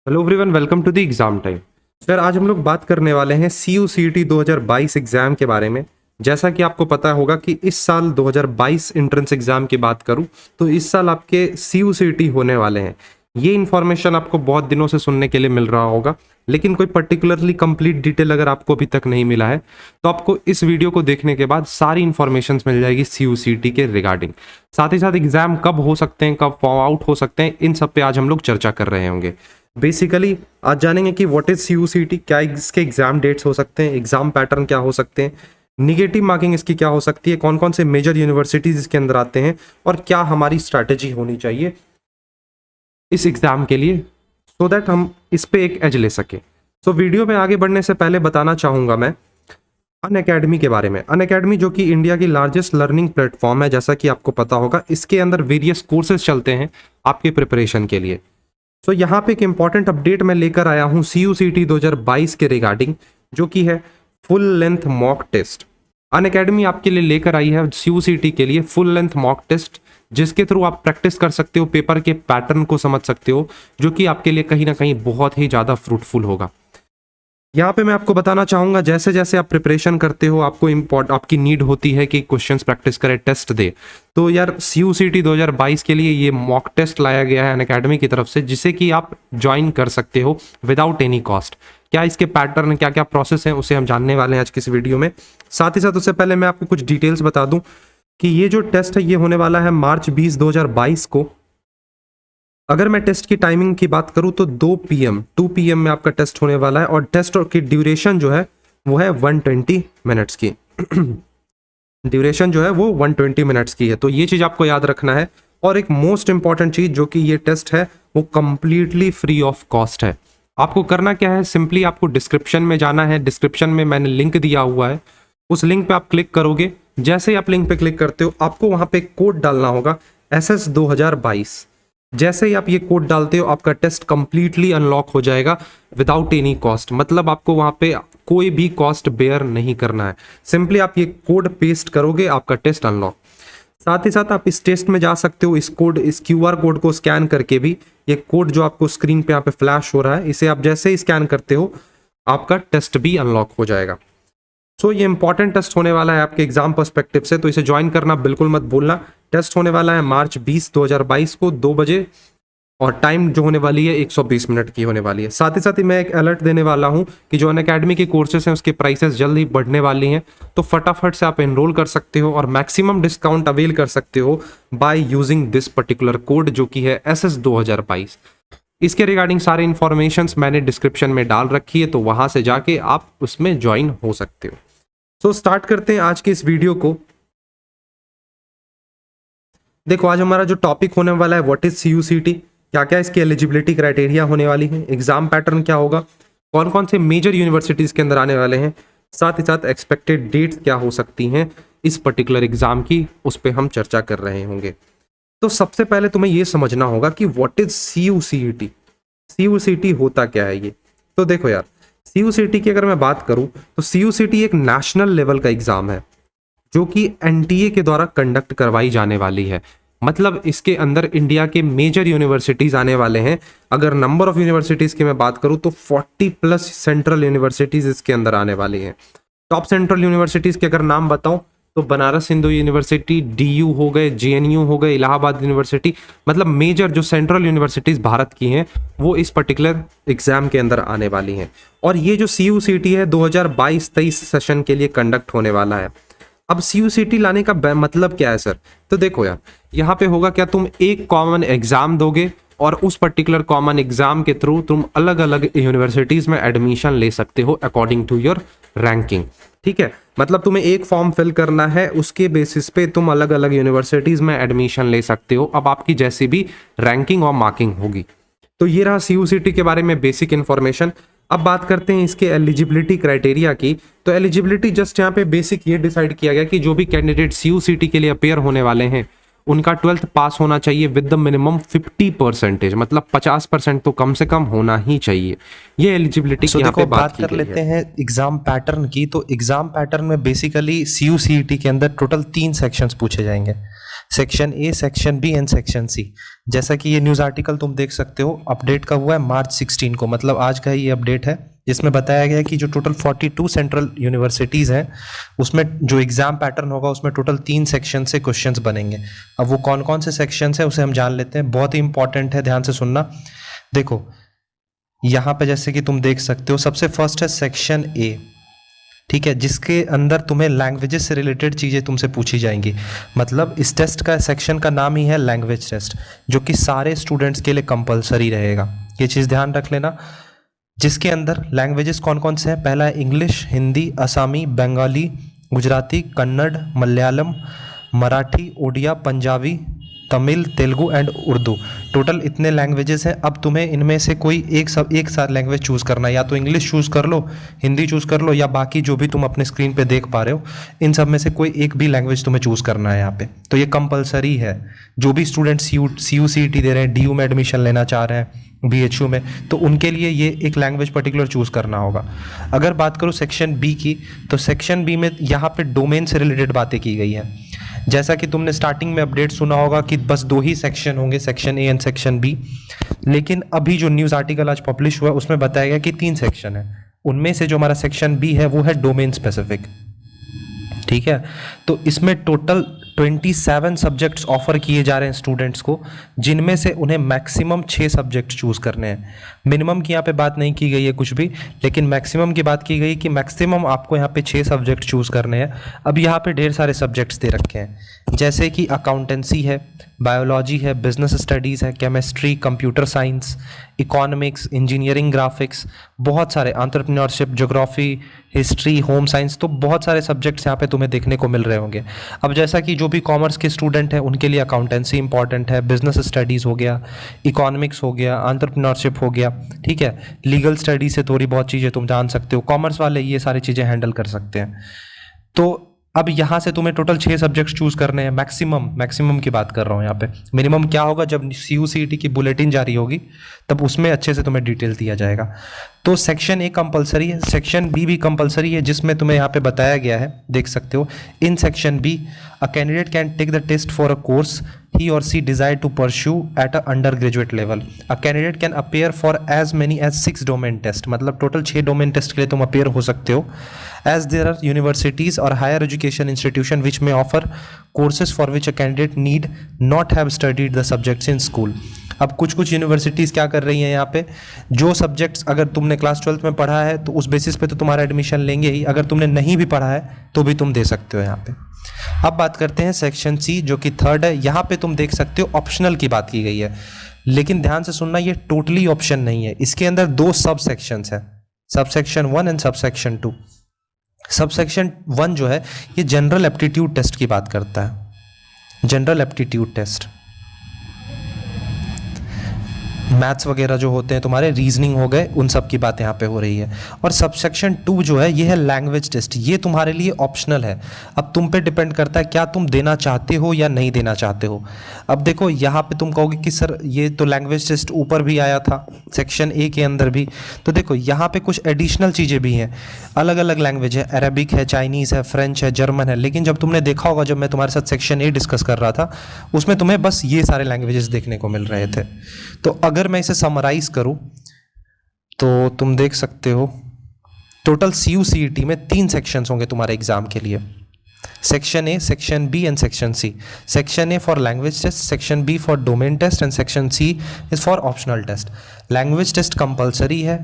Hello everyone, welcome to the exam time. Sir, आज हम लोग बात करने वाले हैं CUCT 2022 एग्जाम के बारे में। जैसा कि आपको पता होगा कि इस साल 2022 एंट्रेंस एग्जाम की बात करूं तो इस साल आपके CUCT होने वाले हैं। ये इन्फॉर्मेशन आपको बहुत दिनों से सुनने के लिए मिल रहा होगा, लेकिन कोई पर्टिकुलरली कंप्लीट डिटेल अगर आपको अभी तक नहीं मिला है तो आपको इस वीडियो को देखने के बाद सारी इन्फॉर्मेशन मिल जाएगी CUCT के रिगार्डिंग। साथ ही साथ एग्जाम कब हो सकते हैं, कब फॉर्म आउट हो सकते हैं, इन सब पे आज हम लोग चर्चा कर रहे होंगे। बेसिकली आज जानेंगे कि व्हाट इज CUCT, क्या इसके एग्जाम डेट्स हो सकते हैं, एग्जाम पैटर्न क्या हो सकते हैं, निगेटिव मार्किंग इसकी क्या हो सकती है, कौन कौन से मेजर यूनिवर्सिटीज इसके अंदर आते हैं और क्या हमारी स्ट्रैटेजी होनी चाहिए इस एग्जाम के लिए, सो दैट हम इस पे एक एज ले सके। सो वीडियो में आगे बढ़ने से पहले बताना चाहूंगा मैं अनअकैडमी के बारे में। अनअकैडमी जो कि इंडिया की लार्जेस्ट लर्निंग प्लेटफॉर्म है, जैसा कि आपको पता होगा, इसके अंदर वेरियस कोर्सेज चलते हैं आपके प्रिपरेशन के लिए। तो यहाँ पे एक इंपॉर्टेंट अपडेट मैं लेकर आया हूँ CUCT 2022 के रिगार्डिंग, जो कि है full length mock test. Unacademy आपके लिए लेकर आई है CUCT के लिए फुल लेंथ मॉक टेस्ट, जिसके थ्रू आप प्रैक्टिस कर सकते हो, पेपर के पैटर्न को समझ सकते हो, जो कि आपके लिए कहीं ना कहीं बहुत ही ज़्यादा फ्रूटफुल होगा। यहाँ पे मैं आपको बताना चाहूंगा, जैसे जैसे आप प्रिपरेशन करते हो आपकी नीड होती है कि क्वेश्चंस प्रैक्टिस करें, टेस्ट दे, तो यार CUCT 2022 के लिए ये मॉक टेस्ट लाया गया है अनअकैडमी की तरफ से, जिसे कि आप ज्वाइन कर सकते हो विदाउट एनी कॉस्ट। क्या इसके पैटर्न, क्या क्या प्रोसेस है, उसे हम जानने वाले हैं आज की इस वीडियो में। साथ ही साथ उससे पहले मैं आपको कुछ डिटेल्स बता दूं कि ये जो टेस्ट है ये होने वाला है March 20, 2022 को। अगर मैं टेस्ट की टाइमिंग की बात करूं तो 2 PM में आपका टेस्ट होने वाला है, और टेस्ट की ड्यूरेशन जो है वो है 120 मिनट्स की। ड्यूरेशन जो है वो 120 मिनट्स की है, तो ये चीज़ आपको याद रखना है। और एक मोस्ट इंपॉर्टेंट चीज़, जो कि ये टेस्ट है वो कंप्लीटली फ्री ऑफ कॉस्ट है। आपको करना क्या है, सिंपली आपको डिस्क्रिप्शन में जाना है। डिस्क्रिप्शन में मैंने लिंक दिया हुआ है, उस लिंक पे आप क्लिक करोगे। जैसे ही आप लिंक पे क्लिक करते हो, आपको वहाँ पे कोड डालना होगा SS 2022। जैसे ही आप ये कोड डालते हो, आपका टेस्ट कंप्लीटली अनलॉक हो जाएगा विदाउट एनी कॉस्ट। मतलब आपको वहाँ पे कोई भी कॉस्ट बेयर नहीं करना है, सिंपली आप ये कोड पेस्ट करोगे, आपका टेस्ट अनलॉक। साथ ही साथ आप इस टेस्ट में जा सकते हो, इस QR कोड को स्कैन करके भी। ये कोड जो आपको स्क्रीन पे यहाँ पे फ्लैश हो रहा है, इसे आप जैसे ही स्कैन करते हो, आपका टेस्ट भी अनलॉक हो जाएगा। सो ये इंपॉर्टेंट टेस्ट होने वाला है आपके एग्जाम पर्सपेक्टिव से, तो इसे ज्वाइन करना बिल्कुल मत भूलना। टेस्ट होने वाला है March 20, 2022 को 2 बजे, और टाइम जो होने वाली है 120 मिनट की होने वाली है। साथ ही साथ ही मैं एक अलर्ट देने वाला हूं कि जो अनअकैडमी के कोर्सेज हैं उसके प्राइसेस जल्द ही बढ़ने वाली हैं, तो फटाफट से आप एनरोल कर सकते हो और मैक्सिमम डिस्काउंट अवेल कर सकते हो by using this particular code, जो कि है SS 2022। इसके रिगार्डिंग सारे इन्फॉर्मेशंस मैंने डिस्क्रिप्शन में डाल रखी है, तो वहां से जाके आप उसमें ज्वाइन हो सकते हो। सो स्टार्ट करते हैं आज के इस वीडियो को। देखो, आज हमारा जो टॉपिक होने वाला है व्हाट इज CUCT, क्या क्या इसकी एलिजिबिलिटी क्राइटेरिया होने वाली है, एग्जाम पैटर्न क्या होगा, कौन कौन से मेजर यूनिवर्सिटीज के अंदर आने वाले हैं, साथ ही साथ एक्सपेक्टेड डेट्स क्या हो सकती हैं इस पर्टिकुलर एग्जाम की, उस पर हम चर्चा कर रहे होंगे। तो सबसे पहले तुम्हें यह समझना होगा कि व्हाट इज CUCT। CUCT होता क्या है ये। तो देखो यार, CUCT की अगर मैं बात करूं तो CUCT एक नेशनल लेवल का एग्जाम है, जो कि NTA के द्वारा कंडक्ट करवाई जाने वाली है। मतलब इसके अंदर इंडिया के मेजर यूनिवर्सिटीज आने वाले हैं। अगर नंबर ऑफ यूनिवर्सिटीज की मैं बात करूं तो 40+ सेंट्रल यूनिवर्सिटीज इसके अंदर आने वाली हैं। टॉप सेंट्रल यूनिवर्सिटीज के अगर नाम बताऊं तो बनारस हिंदू यूनिवर्सिटी, DU हो गए, JNU हो गए, इलाहाबाद यूनिवर्सिटी। मतलब मेजर जो सेंट्रल यूनिवर्सिटीज भारत की हैं वो इस पर्टिकुलर एग्जाम के अंदर आने वाली हैं। और ये जो CUCT है 2022-23 सेशन के लिए कंडक्ट होने वाला है। अब CUCT लाने का मतलब क्या है सर। तो देखो यार, यहाँ पे होगा क्या, तुम एक कॉमन एग्जाम दोगे और उस पर्टिकुलर कॉमन एग्जाम के थ्रू तुम अलग अलग यूनिवर्सिटीज में एडमिशन ले सकते हो अकॉर्डिंग टू योर रैंकिंग। ठीक है, मतलब तुम्हें एक फॉर्म फिल करना है, उसके बेसिस पे तुम अलग अलग यूनिवर्सिटीज में एडमिशन ले सकते हो, अब आपकी जैसी भी रैंकिंग और मार्किंग होगी। तो ये रहा CUCT के बारे में बेसिक इन्फॉर्मेशन। अब बात करते हैं इसके एलिजिबिलिटी क्राइटेरिया की। तो एलिजिबिलिटी जस्ट यहाँ पे बेसिक ये डिसाइड किया गया कि जो भी कैंडिडेट CUCT के लिए अपेयर होने वाले हैं उनका 12th पास होना चाहिए विद द मिनिमम 50%, मतलब 50% तो कम से कम होना ही चाहिए। ये एलिजिबिलिटी की यहाँ पे बात कर लेते हैं एग्जाम पैटर्न की। तो एग्जाम पैटर्न में बेसिकली CUCT के अंदर टोटल 3 सेक्शंस पूछे जाएंगे। Section A, section B and section C. जैसा कि ये न्यूज़ आर्टिकल तुम देख सकते हो, अपडेट कब हुआ है? मार्च 16 को, मतलब आज का ये अपडेट है, जिसमें बताया गया है कि जो टोटल 42 सेंट्रल यूनिवर्सिटीज़ हैं उसमें जो एग्ज़ाम पैटर्न होगा उसमें टोटल 3 सेक्शन से क्वेश्चंस बनेंगे। अब वो कौन कौन से सेक्शंस हैं उसे हम जान लेते हैं, बहुत ही इंपॉर्टेंट है, ध्यान से सुनना। देखो यहाँ पे जैसे कि तुम देख सकते हो, सबसे फर्स्ट है सेक्शन ए, ठीक है, जिसके अंदर तुम्हें लैंग्वेजेस से रिलेटेड चीज़ें तुमसे पूछी जाएंगी। मतलब इस टेस्ट का सेक्शन का नाम ही है लैंग्वेज टेस्ट, जो कि सारे स्टूडेंट्स के लिए कंपलसरी रहेगा, ये चीज़ ध्यान रख लेना। जिसके अंदर लैंग्वेजेस कौन कौन से हैं? पहला है English, Hindi, Assamese, Bengali, Gujarati, Kannada, Malayalam, Marathi, Odia, Punjabi, Tamil, Telugu and Urdu. Total इतने लैंग्वेजेस हैं। अब तुम्हें इनमें से कोई एक साथ लैंग्वेज चूज़ करना है, या तो इंग्लिश चूज़ कर लो, हिंदी चूज़ कर लो, या बाकी जो भी तुम अपने स्क्रीन पे देख पा रहे हो इन सब में से कोई एक भी लैंग्वेज तुम्हें चूज़ करना है यहाँ पे। तो ये कंपलसरी है। जो भी स्टूडेंट CU/CET दे रहे हैं, DU में एडमिशन लेना चाह रहे हैं, BHU में, तो उनके लिए ये एक लैंग्वेज पर्टिकुलर चूज़ करना होगा। अगर बात करूँ सेक्शन बी की, तो सेक्शन बी में यहाँ पे डोमेन से रिलेटेड बातें की गई हैं। जैसा कि तुमने स्टार्टिंग में अपडेट सुना होगा कि बस 2 ही सेक्शन होंगे, section A and section B, लेकिन अभी जो न्यूज़ आर्टिकल आज पब्लिश हुआ उसमें बताया गया कि 3 सेक्शन है। उनमें से जो हमारा सेक्शन बी है वो है डोमेन स्पेसिफिक, ठीक है। तो इसमें टोटल 27 सब्जेक्ट्स ऑफर किए जा रहे हैं स्टूडेंट्स को, जिनमें से उन्हें मैक्सिमम 6 सब्जेक्ट चूज़ करने हैं। मिनिमम की यहाँ पे बात नहीं की गई है कुछ भी, लेकिन मैक्सिमम की बात की गई कि मैक्सिमम आपको यहाँ पे 6 सब्जेक्ट चूज़ करने हैं। अब यहाँ पे ढेर सारे सब्जेक्ट्स दे रखे हैं, जैसे कि अकाउंटेंसी है, बायोलॉजी है, बिजनेस स्टडीज़ है, chemistry, computer science, economics, engineering, graphics, बहुत सारे, entrepreneurship, geography, history, home science, तो बहुत सारे सब्जेक्ट्स यहाँ पे तुम्हें देखने को मिल रहे होंगे। अब जैसा कि जो भी कॉमर्स के स्टूडेंट हैं उनके लिए अकाउंटेंसी इंपॉर्टेंट है, बिजनेस स्टडीज़ हो गया, इकोनॉमिक्स हो गया, एंटरप्रेन्योरशिप हो गया, ठीक है, लीगल स्टडी से थोड़ी बहुत चीज़ें तुम जान सकते हो, कॉमर्स वाले ये सारी चीज़ें हैंडल कर सकते हैं। तो अब यहाँ से तुम्हें टोटल 6 सब्जेक्ट्स चूज़ करने हैं, मैक्सिमम की बात कर रहा हूँ यहाँ पे। मिनिमम क्या होगा? जब CU/CET की बुलेटिन जारी होगी तब उसमें अच्छे से तुम्हें डिटेल दिया जाएगा। तो सेक्शन ए कंपलसरी है, सेक्शन बी भी कंपलसरी है, जिसमें तुम्हें यहाँ पे बताया गया है, देख सकते हो, in section B a candidate can take the test for a course he or she desire to pursue at a undergraduate level. A candidate can appear for as many as 6 domain test, मतलब total 6 domain test के लिए तुम appear हो सकते हो। As there are universities or higher education institution which may offer courses for which a candidate need not have studied the subjects in school. अब कुछ universities क्या कर रही हैं यहाँ पे, जो सब्जेक्ट्स अगर तुमने क्लास 12th में पढ़ा है तो उस बेसिस पे तो तुम्हारा एडमिशन लेंगे ही, अगर तुमने नहीं भी पढ़ा है तो भी तुम दे सकते हो यहाँ पे। अब बात करते हैं सेक्शन सी, जो कि थर्ड है। यहाँ पे तुम देख सकते हो ऑप्शनल की बात की गई है, लेकिन ध्यान से सुनना, ये टोटली ऑप्शन नहीं है। इसके अंदर 2 सब सेक्शंस हैं, sub section 1 and sub section 2। Sub section 1 जो है ये जनरल एप्टीट्यूड टेस्ट की बात करता है, जनरल एप्टीट्यूड टेस्ट, मैथ्स वगैरह जो होते हैं तुम्हारे, रीजनिंग हो गए, उन सब की बात यहाँ पे हो रही है। और सबसेक्शन 2 जो है ये है लैंग्वेज टेस्ट, ये तुम्हारे लिए ऑप्शनल है। अब तुम पे डिपेंड करता है क्या तुम देना चाहते हो या नहीं देना चाहते हो। अब देखो यहाँ पे तुम कहोगे कि सर ये तो लैंग्वेज टेस्ट ऊपर भी आया था, सेक्शन ए के अंदर भी, तो देखो यहाँ पे कुछ एडिशनल चीज़ें भी हैं, अलग अलग लैंग्वेज है, अरबिक है, चाइनीज़ है, फ्रेंच है, जर्मन है। लेकिन जब तुमने देखा होगा, जब मैं तुम्हारे साथ सेक्शन ए डिस्कस कर रहा था, उसमें तुम्हें बस ये सारे लैंग्वेजेस देखने को मिल रहे थे। तो अगर मैं इसे समराइज करूं तो तुम देख सकते हो टोटल CU/CET में 3 सेक्शंस होंगे तुम्हारे एग्जाम के लिए, section A, section B and section C. Section A for language test, section B for domain test and section C is for optional test. Language test compulsory है,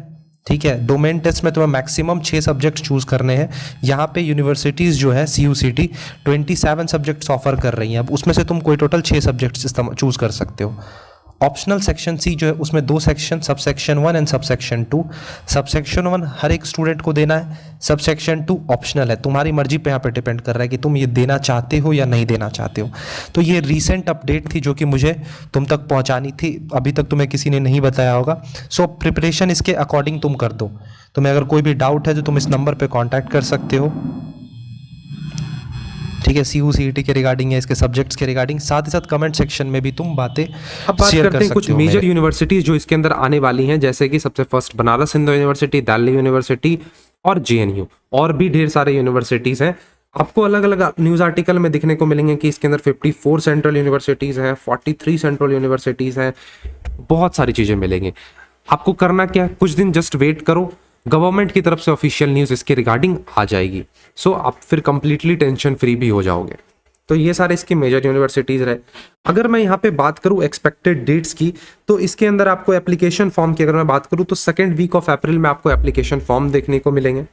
ठीक है। Domain test में तुम्हें maximum 6 subject choose करने हैं। यहाँ पे universities जो है CU/CET 27 सब्जेक्ट्स ऑफर कर रही हैं। अब उसमें से तुम कोई टोटल 6 सब्जेक्ट्स चूज़ कर सकते हो। ऑप्शनल सेक्शन सी जो है उसमें 2 section, sub section 1 and sub section 2। Sub section 1 हर एक स्टूडेंट को देना है, सब सेक्शन 2 ऑप्शनल है, तुम्हारी मर्जी पे यहाँ पे डिपेंड कर रहा है कि तुम ये देना चाहते हो या नहीं देना चाहते हो। तो ये रीसेंट अपडेट थी जो कि मुझे तुम तक पहुँचानी थी, अभी तक तुम्हें किसी ने नहीं बताया होगा। सो प्रिपरेशन इसके अकॉर्डिंग तुम कर दो। तुम्हें अगर कोई भी डाउट है तो तुम इस नंबर पर कॉन्टैक्ट कर सकते हो, ठीक है, CU/CET के रिगार्डिंग है, इसके सब्जेक्ट्स के रिगार्डिंग, साथ ही साथ कमेंट सेक्शन में भी तुम बातें अब बात शेयर करते कर हैं सकते कुछ हो। मेजर यूनिवर्सिटीज जो इसके अंदर आने वाली हैं, जैसे कि सबसे first Banaras Hindu university, Delhi university और JNU, और भी ढेर सारे यूनिवर्सिटीज हैं। आपको अलग अलग न्यूज़ आर्टिकल में दिखने को मिलेंगे कि इसके अंदर 54 सेंट्रल यूनिवर्सिटीज़ हैं, 43 सेंट्रल यूनिवर्सिटीज़ हैं, बहुत सारी चीज़ें मिलेंगी। आपको करना क्या है, कुछ दिन जस्ट वेट करो, गवर्नमेंट की तरफ से ऑफिशियल न्यूज़ इसके रिगार्डिंग आ जाएगी। सो आप फिर कंप्लीटली टेंशन फ्री भी हो जाओगे। तो ये सारे इसकी मेजर यूनिवर्सिटीज़ रहे। अगर मैं यहाँ पे बात करूँ एक्सपेक्टेड डेट्स की, तो इसके अंदर आपको एप्लीकेशन फॉर्म की अगर मैं बात करूँ तो 2nd वीक ऑफ अप्रैल में आपको एप्लीकेशन फॉर्म देखने को मिलेंगे।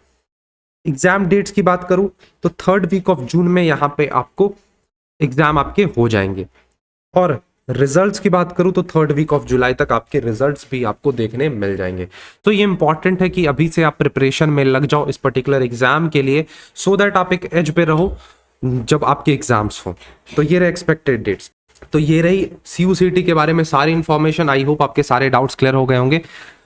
एग्जाम डेट्स की बात करूँ तो 3rd वीक ऑफ जून में यहाँ पे आपको एग्जाम आपके हो जाएंगे। और रिजल्ट्स की बात करूँ तो 3rd वीक ऑफ जुलाई तक आपके रिजल्ट्स भी आपको देखने मिल जाएंगे। तो ये इंपॉर्टेंट है कि अभी से आप प्रिपरेशन में लग जाओ इस पर्टिकुलर एग्जाम के लिए, सो दैट आप एक एज पे रहो जब आपके एग्जाम्स हो। तो ये रहे एक्सपेक्टेड डेट्स। तो ये रही CUCT के बारे में सारी इन्फॉर्मेशन। आई होप आपके सारे डाउट्स क्लियर हो गए होंगे।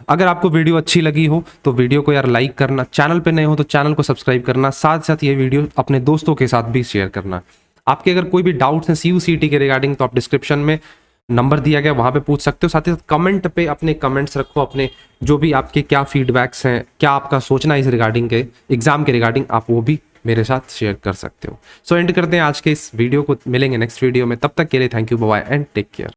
अगर आपको वीडियो अच्छी लगी हो तो वीडियो को यार लाइक करना, चैनल पे नए हो तो चैनल को सब्सक्राइब करना, साथ साथ ये वीडियो अपने दोस्तों के साथ भी शेयर करना। आपके अगर कोई भी डाउट्स हैं CUCT के रिगार्डिंग तो आप डिस्क्रिप्शन में नंबर दिया गया वहाँ पे पूछ सकते हो। साथ ही साथ कमेंट पे अपने कमेंट्स रखो, अपने जो भी आपके क्या फीडबैक्स हैं, क्या आपका सोचना है इस रिगार्डिंग के एग्जाम के रिगार्डिंग, आप वो भी मेरे साथ शेयर कर सकते हो। सो एंड करते हैं आज के इस वीडियो को, मिलेंगे नेक्स्ट वीडियो में। तब तक के लिए thank you, bye and take care.